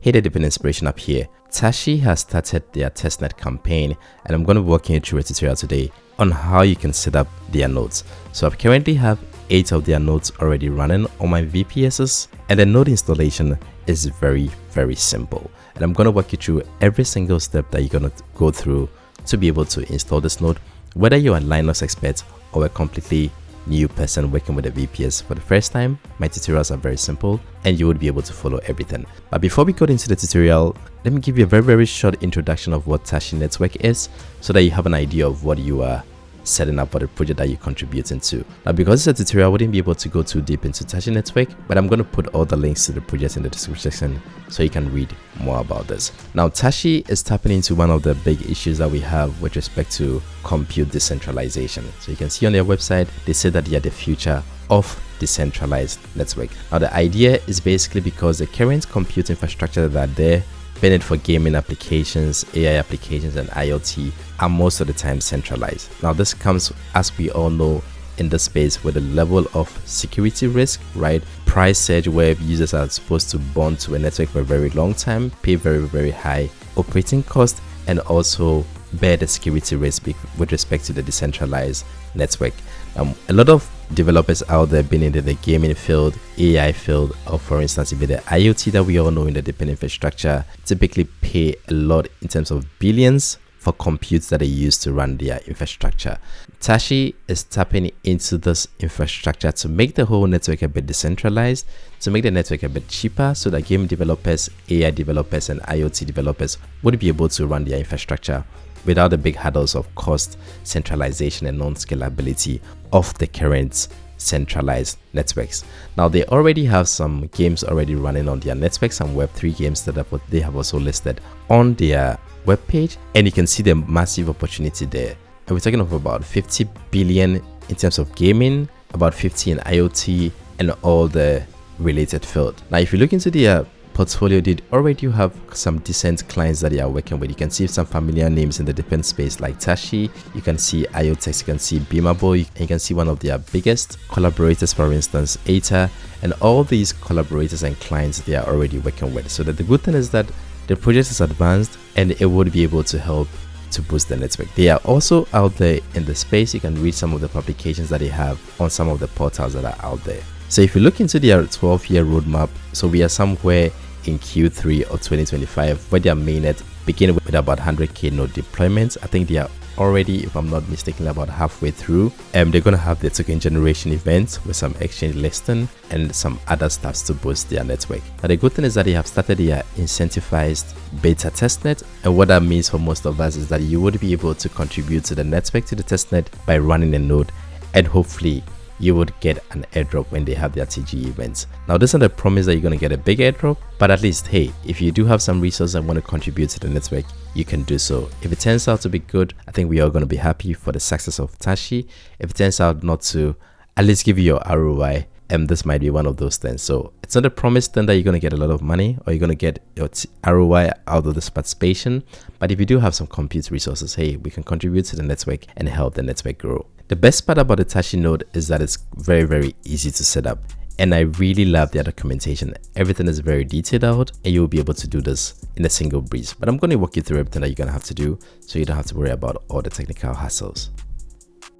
Hey there, Deep Inspiration up here. Tashi has started their testnet campaign, and I'm going to be walking you through a tutorial today on how you can set up their nodes. So I currently have 8 of their nodes already running on my VPSs, and the node installation is very simple. And I'm going to walk you through every single step that you're going to go through to be able to install this node, whether you're a Linux expert or a completely new person working with a VPS for the first time. My tutorials are very simple and you would be able to follow everything. But before we go into the tutorial, let me give you a very short introduction of what Tashi Network is, so that you have an idea of what you are setting up for the project that you're contributing to. Now, because it's a tutorial, I wouldn't be able to go too deep into Tashi Network, but I'm going to put all the links to the project in the description section so you can read more about this. Now, Tashi is tapping into one of the big issues that we have with respect to compute decentralization. So you can see on their website, they say that they are the future of decentralized network. Now, the idea is basically because the current compute infrastructure that are there, be it for gaming applications, AI applications, and IoT, are most of the time centralized. Now, this comes, as we all know, in this space with a level of security risk, right? Price surge, where users are supposed to bond to a network for a very long time, pay very high operating cost, and also bear the security risk with respect to the decentralized network. A lot of developers out there being into the gaming field, AI field, or for instance even the IoT that we all know in the deep infrastructure, typically pay a lot in terms of billions for computes that they use to run their infrastructure. Tashi is tapping into this infrastructure to make the whole network a bit decentralized, to make the network a bit cheaper, so that game developers, AI developers, and IoT developers would be able to run their infrastructure without the big hurdles of cost, centralization, and non-scalability of the current centralized networks. Now, they already have some games already running on their network, some Web3 games that they have also listed on their webpage, and you can see the massive opportunity there. And we're talking of about 50 billion in terms of gaming, about 50 in IoT, and all the related field. Now, if you look into their portfolio, they already have some decent clients that they are working with. You can see some familiar names in the defense space like Tashi, you can see IoTex, you can see Beamable, and you can see one of their biggest collaborators, for instance, ATA, and all these collaborators and clients they are already working with. So that the good thing is that the project is advanced and it would be able to help to boost the network. They are also out there in the space. You can read some of the publications that they have on some of the portals that are out there. So if you look into their 12-year roadmap, so we are somewhere in Q3 of 2025 where their mainnet begin with about 100k node deployments. I think they are already, if I'm not mistaken, about halfway through. They're going to have the token generation events with some exchange listing and some other stuffs to boost their network. Now, the good thing is that they have started their incentivized beta testnet, and what that means for most of us is that you would be able to contribute to the network, to the testnet, by running a node, and hopefully you would get an airdrop when they have their TG events. Now, this isn't a promise that you're going to get a big airdrop, but at least, hey, if you do have some resources and want to contribute to the network, you can do so. If it turns out to be good, I think we are going to be happy for the success of Tashi. If it turns out not to, at least give you your ROI, and this might be one of those things. So it's not a promise then that you're going to get a lot of money or you're going to get your ROI out of this participation, but if you do have some compute resources, hey, we can contribute to the network and help the network grow. The best part about the Tashi node is that it's very easy to set up, and I really love their documentation. Everything is very detailed out, and you'll be able to do this in a single breeze. But I'm going to walk you through everything that you're going to have to do, so you don't have to worry about all the technical hassles.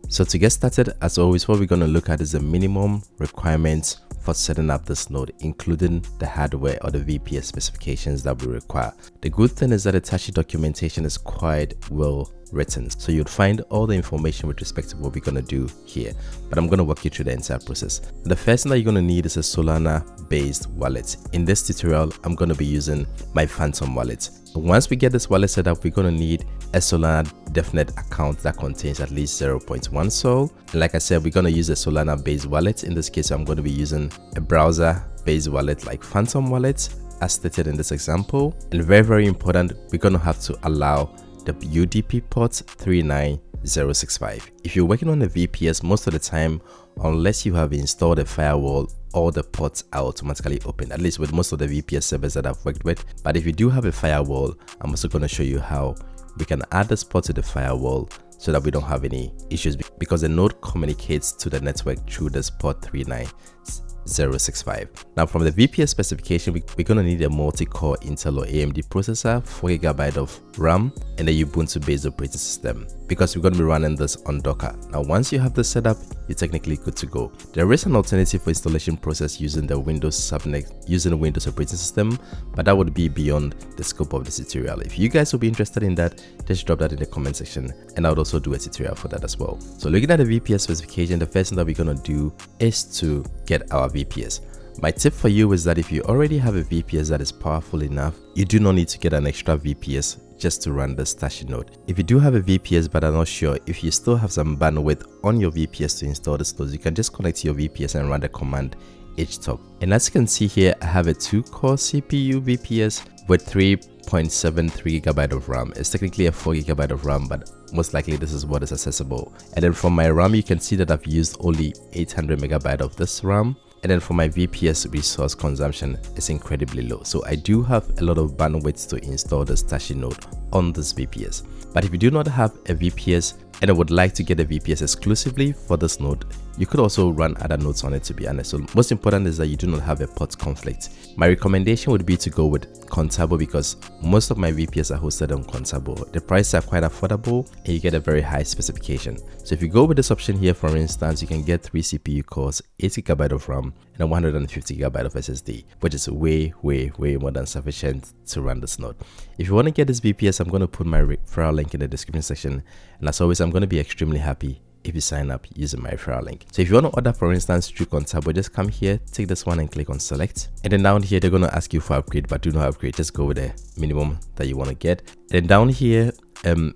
So to get started, as always, what we're going to look at is the minimum requirements for setting up this node, including the hardware or the VPS specifications that we require. The good thing is that the Tashi documentation is quite well written, so you'd find all the information with respect to what we're going to do here, but I'm going to walk you through the entire process. The first thing that you're going to need is a Solana based wallet. In this tutorial, I'm going to be using my Phantom wallet. Once we get this wallet set up, we're going to need a Solana DevNet account that contains at least 0.1 Sol. And like I said, we're going to use a Solana based wallet. In this case, I'm going to be using a browser based wallet like Phantom wallet, as stated in this example. And very important, we're going to have to allow the UDP port 39065. If you're working on a VPS, most of the time, unless you have installed a firewall, all the ports are automatically open, at least with most of the VPS servers that I've worked with. But if you do have a firewall, I'm also going to show you how we can add this port to the firewall so that we don't have any issues, because the node communicates to the network through this port 39065. 065. Now from the VPS specification, we're going to need a multi-core Intel or AMD processor, 4GB of RAM, and a Ubuntu based operating system, because we're going to be running this on Docker. Now once you have this set up, you're technically good to go. There is an alternative for installation process using the Windows subnet, using the Windows operating system, but that would be beyond the scope of this tutorial. If you guys will be interested in that, just drop that in the comment section, and I would also do a tutorial for that as well. So looking at the VPS specification, the first thing that we're going to do is to get our VPS. My tip for you is that if you already have a VPS that is powerful enough, you do not need to get an extra VPS just to run this Tashi node. If you do have a VPS but are not sure if you still have some bandwidth on your VPS to install this node, you can just connect to your VPS and run the command htop. And as you can see here, I have a 2-core CPU VPS with 3.73GB of RAM. It's technically a 4GB of RAM, but most likely this is what is accessible. And then from my RAM, you can see that I've used only 800MB of this RAM. And then for my VPS resource consumption, it's incredibly low. So I do have a lot of bandwidth to install this Tashi node on this VPS. But if you do not have a VPS and I would like to get a VPS exclusively for this node, you could also run other nodes on it, to be honest. So most important is that you do not have a port conflict. My recommendation would be to go with Contabo, because most of my VPS are hosted on Contabo. The prices are quite affordable and you get a very high specification. So if you go with this option here, for instance, you can get 3 CPU cores, 8GB of RAM, and 150GB of SSD, which is way more than sufficient to run this node. If you want to get this VPS, I'm going to put my referral link in the description section, and as always, I'm going to be extremely happy if you sign up using my referral link. So if you want to order, for instance, through Contabo, just come here, take this one and click on select, and then down here they're going to ask you for upgrade, but do not upgrade, just go with the minimum that you want to get. And then down here,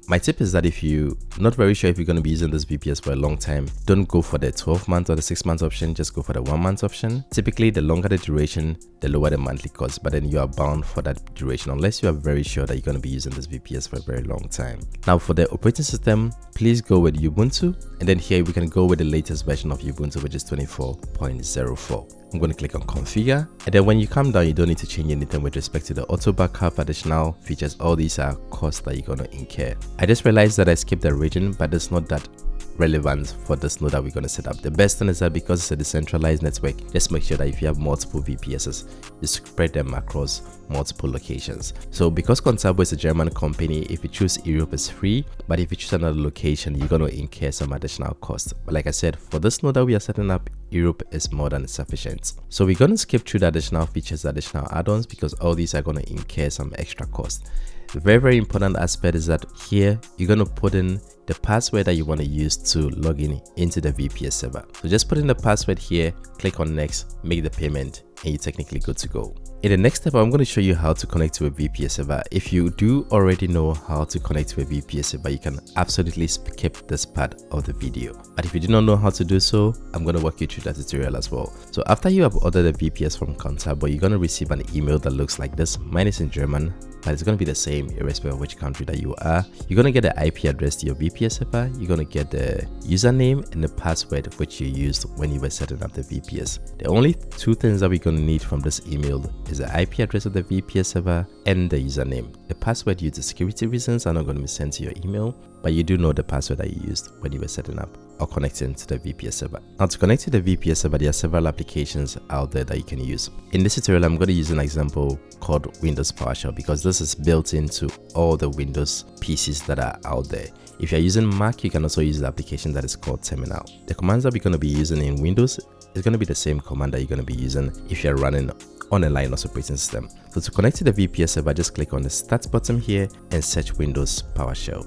my tip is that if you're not very sure if you're going to be using this VPS for a long time, don't go for the 12-month or the 6-month option, just go for the 1-month option. Typically, the longer the duration, the lower the monthly cost, but then you are bound for that duration unless you are very sure that you're going to be using this VPS for a very long time. Now for the operating system, please go with Ubuntu, and then here we can go with the latest version of Ubuntu, which is 24.04. I'm going to click on configure, and then when you come down, you don't need to change anything with respect to the auto backup, additional features. All these are costs that you're going to incur. I just realized that I skipped the region, but it's not that relevant for this node that we're going to set up. The best thing is that because it's a decentralized network, just make sure that if you have multiple VPSs, you spread them across multiple locations. So because Contabo is a German company, if you choose Europe, it's free, but if you choose another location, you're going to incur some additional cost. But like I said, for this node that we are setting up, Europe is more than sufficient. So we're going to skip through the additional features, additional add-ons, because all these are going to incur some extra cost. The very important aspect is that here you're going to put in the password that you want to use to log in into the VPS server. So just put in the password here, click on next, make the payment, and you're technically good to go. In the next step, I'm going to show you how to connect to a VPS server. If you do already know how to connect to a VPS server, you can absolutely skip this part of the video. But if you do not know how to do so, I'm going to walk you through that tutorial as well. So after you have ordered a VPS from Contabo, you're going to receive an email that looks like this. Mine is in German, but it's going to be the same irrespective of which country that you are. You're going to get the IP address to your VPS server. You're going to get the username and the password which you used when you were setting up the VPS. The only two things that we're going to need from this email is the IP address of the VPS server and the username. The password due to security reasons are not going to be sent to your email, but you do know the password that you used when you were setting up or connecting to the VPS server. Now to connect to the VPS server, there are several applications out there that you can use. In this tutorial, I'm going to use an example called Windows PowerShell because this is built into all the Windows PCs that are out there. If you're using Mac, you can also use the application that is called Terminal. The commands that we're going to be using in Windows is going to be the same command that you're going to be using if you're running on a Linux operating system. So to connect to the VPS server, just click on the Start button here and search Windows PowerShell.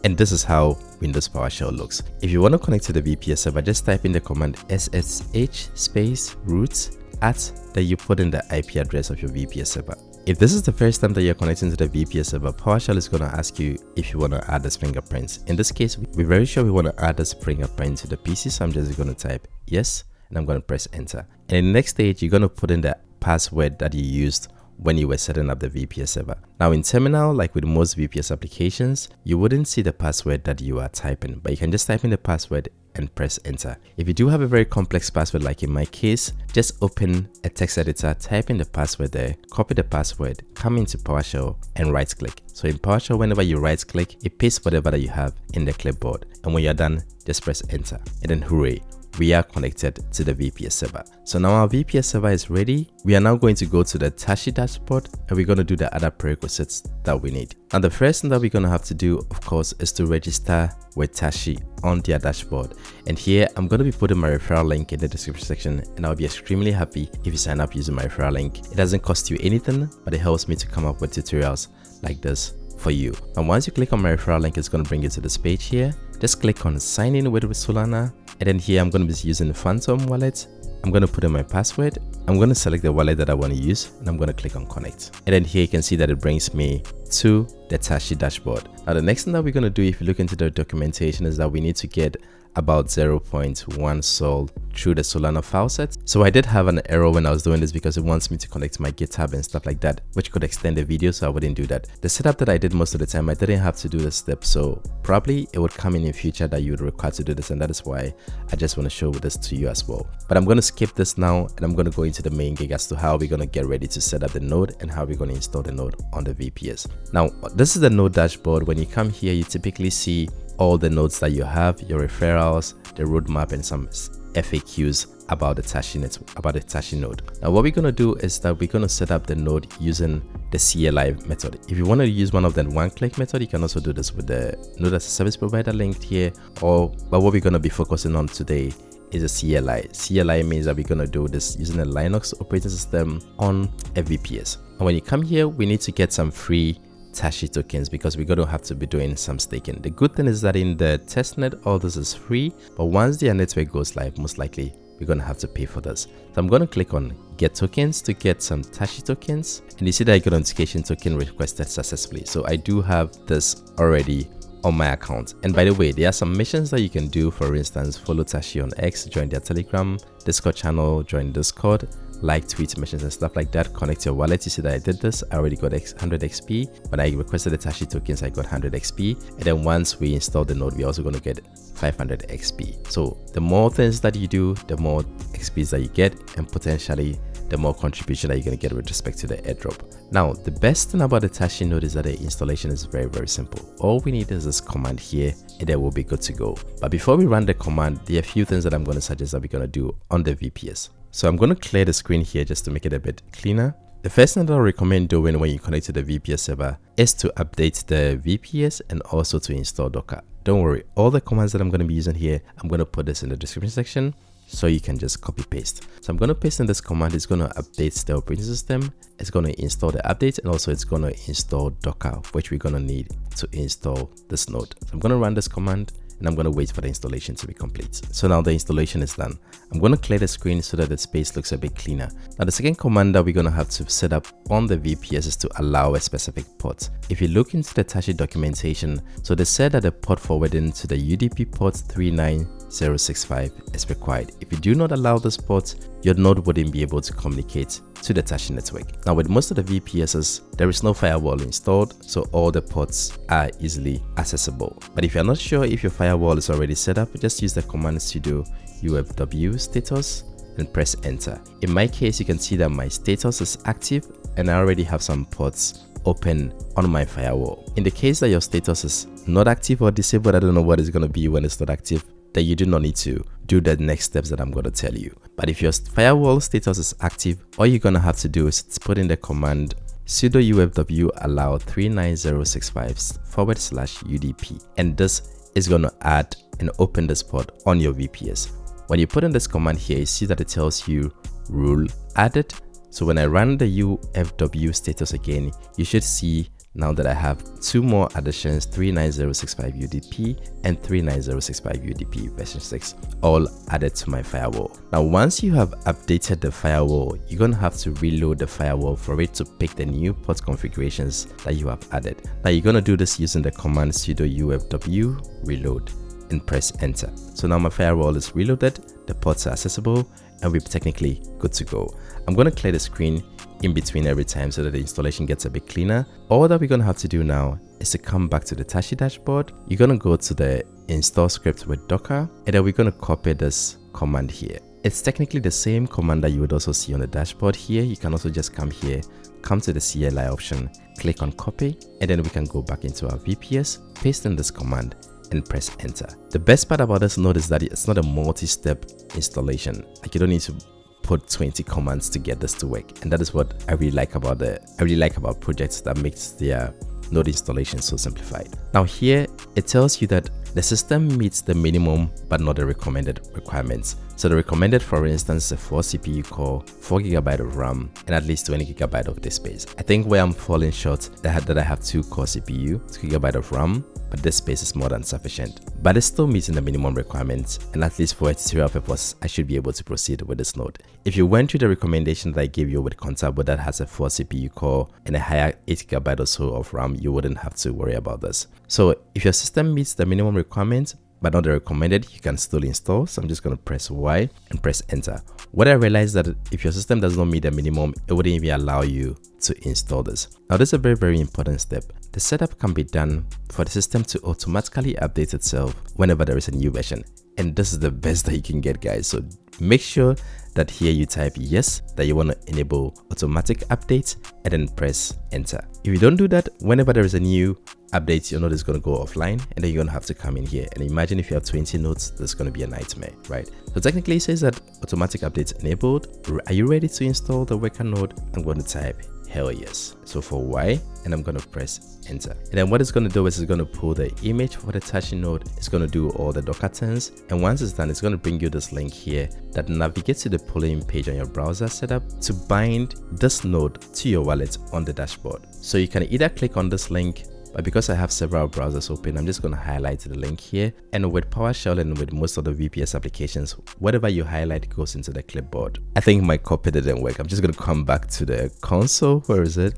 And this is how Windows PowerShell looks. If you want to connect to the VPS server, just type in the command ssh space root at, then you put in the IP address of your VPS server. If this is the first time that you're connecting to the VPS server, PowerShell is going to ask you if you want to add this fingerprint. In this case, we're very sure we want to add this fingerprint to the PC, so I'm just going to type yes, and I'm going to press enter. And in the next stage, you're going to put in the password that you used when you were setting up the VPS server. Now in Terminal, like with most VPS applications, you wouldn't see the password that you are typing, but you can just type in the password and press enter. If you do have a very complex password, like in my case, just open a text editor, type in the password there, copy the password, come into PowerShell and right click. So in PowerShell, whenever you right click, it pastes whatever that you have in the clipboard. And when you're done, just press enter. And then hooray, we are connected to the VPS server. So now our VPS server is ready. We are now going to go to the Tashi dashboard and we're going to do the other prerequisites that we need. And the first thing that we're going to have to do, of course, is to register with Tashi on their dashboard. And here I'm going to be putting my referral link in the description section, and I'll be extremely happy if you sign up using my referral link. It doesn't cost you anything, but it helps me to come up with tutorials like this for you. And once you click on my referral link, it's going to bring you to this page here. Just click on sign in with Solana, and then here I'm going to be using Phantom wallet. I'm going to put in my password. I'm going to select the wallet that I want to use, and I'm going to click on connect. And then here you can see that it brings me to the Tashi dashboard. Now the next thing that we're going to do, if you look into the documentation, is that we need to get about 0.1 Sol through the Solana file set. So I did have an error when I was doing this because it wants me to connect my GitHub and stuff like that, which could extend the video, so I wouldn't do that. The setup that I did most of the time, I didn't have to do this step, so probably it would come in future that you would require to do this, and that is why I just want to show this to you as well. But I'm going to skip this now, and I'm going to go into the main gig as to how we're going to get ready to set up the node and how we're going to install the node on the VPS. Now this is the node dashboard. When you come here, you typically see all the nodes that you have, your referrals, the roadmap, and some FAQs about the Tashi node. Now what we're going to do is that we're going to set up the node using the CLI method. If you want to use one of the one-click method, you can also do this with the node as a service provider linked here. But what we're going to be focusing on today is a CLI. CLI means that we're going to do this using a Linux operating system on a VPS. And when you come here, we need to get some free Tashi tokens because we're going to have to be doing some staking. The good thing is that in the testnet, all this is free, but once their network goes live, most likely we're going to have to pay for this. So I'm going to click on get tokens to get some Tashi tokens, and you see that I got a notification token requested successfully. So I do have this already on my account. And by the way, there are some missions that you can do. For instance, follow Tashi on X, join their Telegram, Discord channel, join Discord, like tweet missions and stuff like that. Connect your wallet. You see that I did this. I already got 100 XP. When I requested the Tashi tokens, I got 100 XP. And then once we install the node, we're also going to get 500 XP. So the more things that you do, the more XPs that you get, and potentially the more contribution that you're going to get with respect to the airdrop. Now, the best thing about the Tashi node is that the installation is very, very simple. All we need is this command here, and then we'll be good to go. But before we run the command, there are a few things that I'm going to suggest that we're going to do on the VPS. So I'm going to clear the screen here just to make it a bit cleaner. The first thing that I recommend doing when you connect to the VPS server is to update the VPS and also to install Docker. Don't worry, all the commands that I'm going to be using here, I'm going to put this in the description section, so you can just copy paste. So I'm going to paste in this command. It's going to update the operating system, it's going to install the update, and also it's going to install Docker, which we're going to need to install this node. So I'm going to run this command, and I'm going to wait for the installation to be complete. So now the installation is done. I'm going to clear the screen so that the space looks a bit cleaner. Now the second command that we're going to have to set up on the VPS is to allow a specific port. If you look into the Tashi documentation, so they said that the port forwarding to the UDP port 39065 is required. If you do not allow this port, your node wouldn't be able to communicate to the Tashi network. Now with most of the VPSs, there is no firewall installed, so all the ports are easily accessible. But if you're not sure if your firewall is already set up, just use the command sudo ufw status and press enter. In my case, you can see that my status is active and I already have some ports open on my firewall. In the case that your status is not active or disabled, I don't know what it's going to be when it's not active, then you do not need to do the next steps that I'm going to tell you. But if your firewall status is active, all you're going to have to do is put in the command sudo ufw allow 39065/UDP, and this is going to add and open this port on your VPS. When you put in this command here, you see that it tells you rule added. So when I run the ufw status again, you should see now that I have two more additions, 39065 UDP and 39065 UDP version 6, all added to my firewall. Now, once you have updated the firewall, you're going to have to reload the firewall for it to pick the new port configurations that you have added. Now, you're going to do this using the command sudo ufw reload and press enter. So now my firewall is reloaded, the ports are accessible, and we're technically good to go. I'm going to clear the screen in between every time so that the installation gets a bit cleaner. All that we're going to have to do now is to come back to the Tashi dashboard. You're going to go to the install script with Docker, and then we're going to copy this command here. It's technically the same command that you would also see on the dashboard here. You can also just come here, come to the CLI option, click on copy, and then we can go back into our VPS, paste in this command, and press enter. The best part about this node is that it's not a multi-step installation. Like, you don't need to put 20 commands to get this to work, and that is what I really like about projects that makes their node installation so simplified. Now here it tells you that the system meets the minimum but not the recommended requirements. So the recommended, for instance, is a 4 CPU core, 4 GB of RAM, and at least 20 GB of disk space. I think where I'm falling short that I have 2 core CPU, 2 GB of RAM, but this space is more than sufficient. But it's still meeting the minimum requirements, and at least for a tutorial purpose, I should be able to proceed with this node. If you went through the recommendation that I gave you with Contabo that has a 4 CPU core and a higher 8 GB or so of RAM, you wouldn't have to worry about this. So if your system meets the minimum requirements, but not the recommended, you can still install. So I'm just going to press Y and press enter. What I realized that if your system does not meet the minimum, it wouldn't even allow you to install this. Now this is a very, very important step. The setup can be done for the system to automatically update itself whenever there is a new version. And this is the best that you can get, guys. So make sure that here you type yes, that you want to enable automatic updates, and then press enter. If you don't do that, whenever there is a new update, your node is going to go offline, and then you're going to have to come in here. And imagine if you have 20 nodes, that's going to be a nightmare, right? So technically it says that automatic updates enabled. Are you ready to install the worker node? I'm going to type hell yes. So for Y, and I'm going to press enter. And then what it's going to do is it's going to pull the image for the Tashi node. It's going to do all the Docker turns. And once it's done, it's going to bring you this link here that navigates to the polling page on your browser setup to bind this node to your wallet on the dashboard. So you can either click on this link, but because I have several browsers open, I'm just going to highlight the link here. And with PowerShell and with most of the VPS applications, whatever you highlight goes into the clipboard. I think my copy didn't work. I'm just going to come back to the console. Where is it?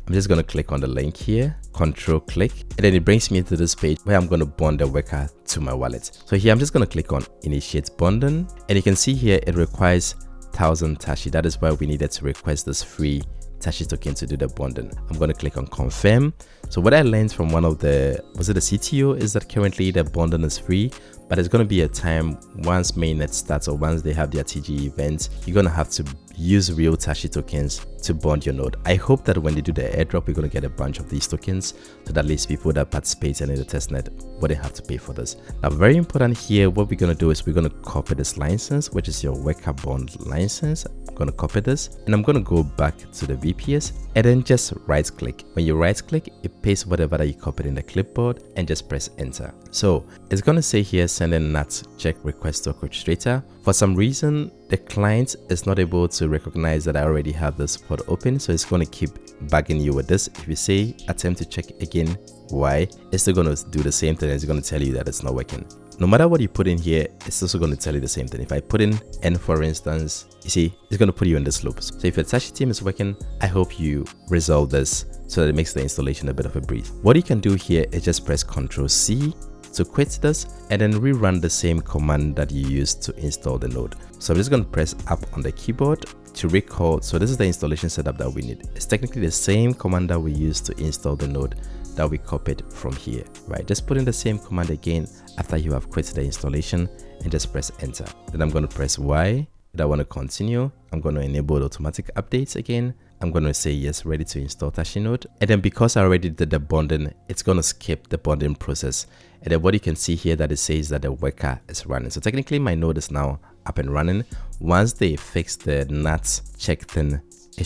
I'm just going to click on the link here, control click, and then it brings me to this page where I'm going to bond the worker to my wallet. So here I'm just going to click on initiate bonding, and you can see here it requires 1000 Tashi. That is why we needed to request this free Tashi token to do the bonding. I'm going to click on confirm. So what I learned from one of the, was it the CTO, is that currently the bonding is free, but it's going to be a time once mainnet starts or once they have their TG events, you're going to have to use real Tashi tokens to bond your node. I hope that when they do the airdrop, we're going to get a bunch of these tokens so that at least people that participate in the testnet wouldn't have to pay for this. Now, very important here, what we're going to do is we're going to copy this license, which is your worker bond license. I'm going to copy this, and I'm going to go back to the VPS and then just right click. When you right click, it pastes whatever that you copied in the clipboard and just press enter. So it's going to say here, send a NAT check request to orchestrator. For some reason, the client is not able to recognize that I already have this pod open, so it's going to keep bugging you with this. If you say attempt to check again, why, it's still going to do the same thing. It's going to tell you that it's not working. No matter what you put in here, it's also going to tell you the same thing. If I put in N, for instance, you see, it's going to put you in this loop. So if your Tashi team is working, I hope you resolve this so that it makes the installation a bit of a breeze. What you can do here is just press Ctrl C to quit this and then rerun the same command that you used to install the node. So I'm just going to press up on the keyboard to recall. So this is the installation setup that we need. It's technically the same command that we used to install the node that we copied from here, right? Just put in the same command again after you have quit the installation and just press enter. Then I'm going to press Y. If I want to continue, I'm going to enable automatic updates again. I'm going to say yes, ready to install Tashi node. And then because I already did the bonding, it's going to skip the bonding process. And then what you can see here that it says that the worker is running. So technically my node is now up and running. Once they fix the NAT check thing, we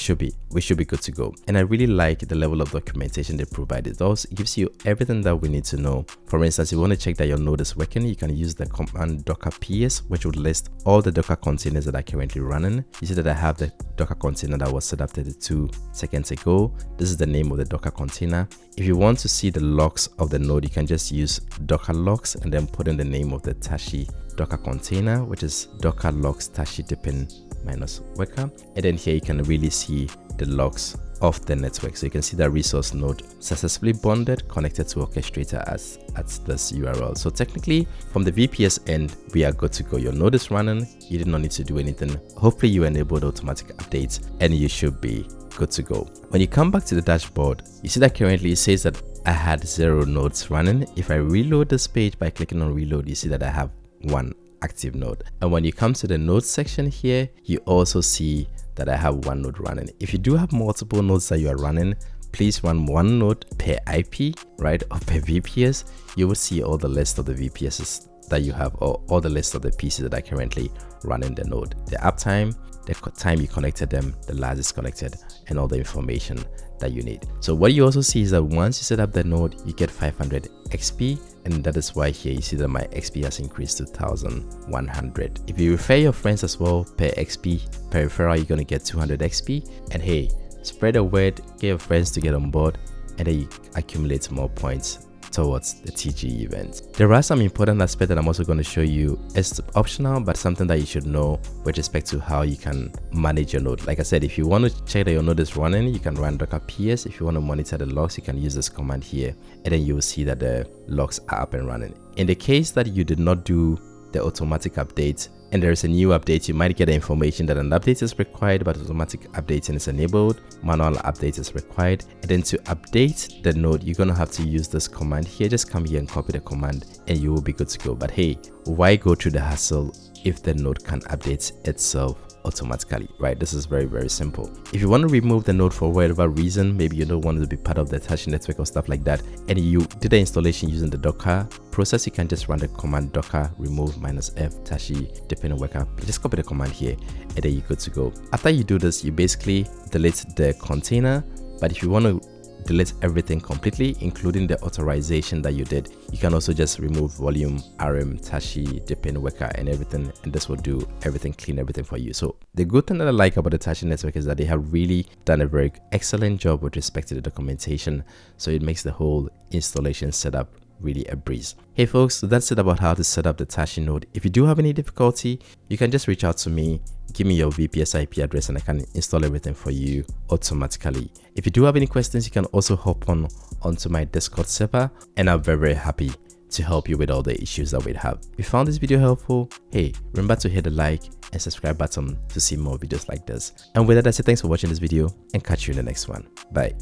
should be good to go. And I really like the level of documentation they provided. It also gives you everything that we need to know. For instance, if you want to check that your node is working, you can use the command docker ps, which would list all the Docker containers that are currently running. You see that I have the Docker container that was set up 32 seconds ago. This is the name of the Docker container. If you want to see the logs of the node, you can just use docker logs and then put in the name of the Tashi Docker container, which is docker logs Tashi dipping minus worker. And then here you can really see the logs of the network. So you can see that resource node successfully bonded, connected to orchestrator at this URL. So technically from the VPS end, we are good to go. Your node is running. You did not need to do anything. Hopefully you enabled automatic updates and you should be good to go. When you come back to the dashboard, you see that currently it says that I had 0 nodes running. If I reload this page by clicking on reload, you see that I have 1 active node. And when you come to the nodes section here, you also see that I have 1 node running. If you do have multiple nodes that you are running, please run one node per IP, right, or per VPS. You will see all the list of the VPSs that you have, or all the list of the pieces that are currently running the node, the uptime, the time you connected them, the last is connected, and all the information that you need. So what you also see is that once you set up the node, you get 500 XP, and that is why here you see that my XP has increased to 1100. If you refer your friends as well, per XP, per referral, you're going to get 200 XP. And hey, spread the word, get your friends to get on board, and then you accumulate more points towards the TG event. There are some important aspects that I'm also going to show you. It's optional, but something that you should know with respect to how you can manage your node. Like I said, if you want to check that your node is running, you can run docker ps. If you want to monitor the logs, you can use this command here, and then you will see that the logs are up and running. In the case that you did not do the automatic update and there is a new update, you might get the information that an update is required, but automatic updating is enabled, manual update is required. And then to update the node, you're going to have to use this command here. Just come here and copy the command and you will be good to go. But hey, why go through the hassle if the node can update itself automatically, right? This is very, very simple. If you want to remove the node for whatever reason, maybe you don't want to be part of the Tashi network or stuff like that, and you did the installation using the Docker process, you can just run the command docker remove -f Tashi dependent worker. Just copy the command here, and then you're good to go. After you do this, you basically delete the container. But if you want to delete everything completely, including the authorization that you did, you can also just remove volume, rm, Tashi, dependent worker, and everything, and this will do everything, clean everything for you. So the good thing that I like about the Tashi network is that they have really done a very excellent job with respect to the documentation, so it makes the whole installation setup really a breeze. Hey folks, so that's it about how to set up the Tashi node. If you do have any difficulty, you can just reach out to me, give me your VPS IP address, and I can install everything for you automatically. If you do have any questions, you can also hop onto my Discord server, and I'm very, very happy to help you with all the issues that we have. If you found this video helpful, hey, remember to hit the like and subscribe button to see more videos like this. And with that, I say thanks for watching this video and catch you in the next one. Bye.